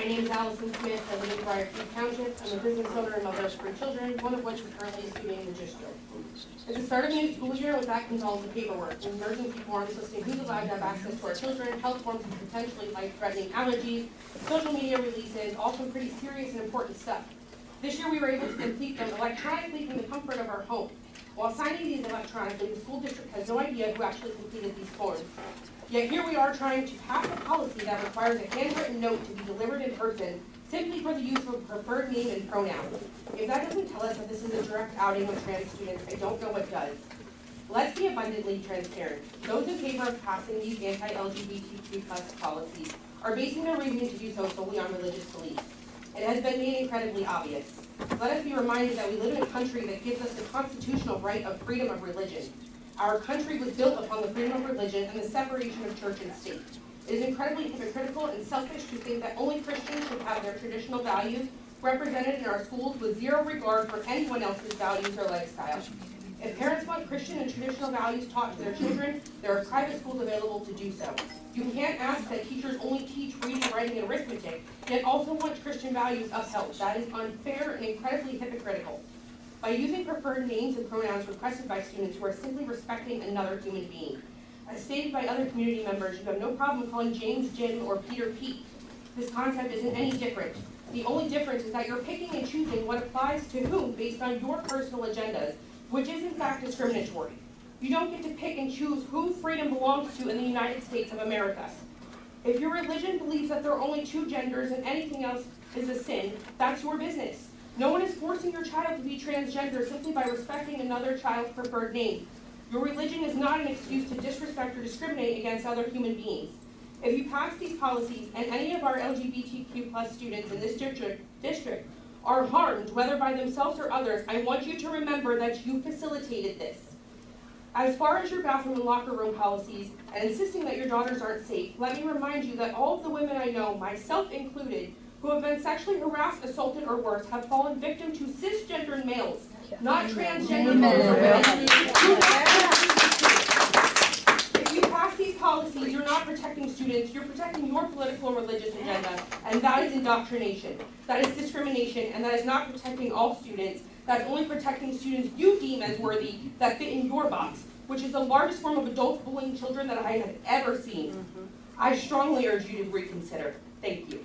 name is Allison Smith. I live in Briar Creek Township. I'm a business owner and mother of 3 children, one of which is currently a student in the district. It's the start of a new school year. With that comes all of the paperwork, emergency forms listing who's allowed to have access to our children, health forms with potentially life-threatening allergies, social media releases, all some pretty serious and important stuff. This year we were able to complete them electronically from the comfort of our home. While signing these electronically, the school district has no idea who actually completed these forms. Yet here we are trying to pass a policy that requires a handwritten note to be delivered in person simply for the use of a preferred name and pronoun. If that doesn't tell us that this is a direct outing of trans students, I don't know what does. Let's be abundantly transparent. Those in favor of passing these anti-LGBTQ+ policies are basing their reasoning to do so solely on religious beliefs. It has been made incredibly obvious. Let us be reminded that we live in a country that gives us the constitutional right of freedom of religion. Our country was built upon the freedom of religion and the separation of church and state. It is incredibly hypocritical and selfish to think that only Christians should have their traditional values represented in our schools with zero regard for anyone else's values or lifestyle. If parents want Christian and traditional values taught to their children, there are private schools available to do so. You can't ask that teachers only teach reading, writing, and arithmetic, yet also want Christian values upheld. That is unfair and incredibly hypocritical. By using preferred names and pronouns requested by students who are simply respecting another human being. As stated by other community members, you have no problem calling James Jim or Peter Pete. This concept isn't any different. The only difference is that you're picking and choosing what applies to whom based on your personal agendas, which is in fact discriminatory. You don't get to pick and choose who freedom belongs to in the United States of America. If your religion believes that there are only 2 genders and anything else is a sin, that's your business. No one is forcing your child to be transgender simply by respecting another child's preferred name. Your religion is not an excuse to disrespect or discriminate against other human beings. If you pass these policies and any of our LGBTQ+ students in this district are harmed, whether by themselves or others, I want you to remember that you facilitated this. As far as your bathroom and locker room policies and insisting that your daughters aren't safe, let me remind you that all of the women I know, myself included, who have been sexually harassed, assaulted, or worse, have fallen victim to cisgendered males, not transgender males. If you pass these policies, you're not protecting students, you're protecting your political and religious agenda, and that is indoctrination, that is discrimination, and that is not protecting all students. That's only protecting students you deem as worthy that fit in your box, which is the largest form of adult bullying children that I have ever seen. I strongly urge you to reconsider. Thank you.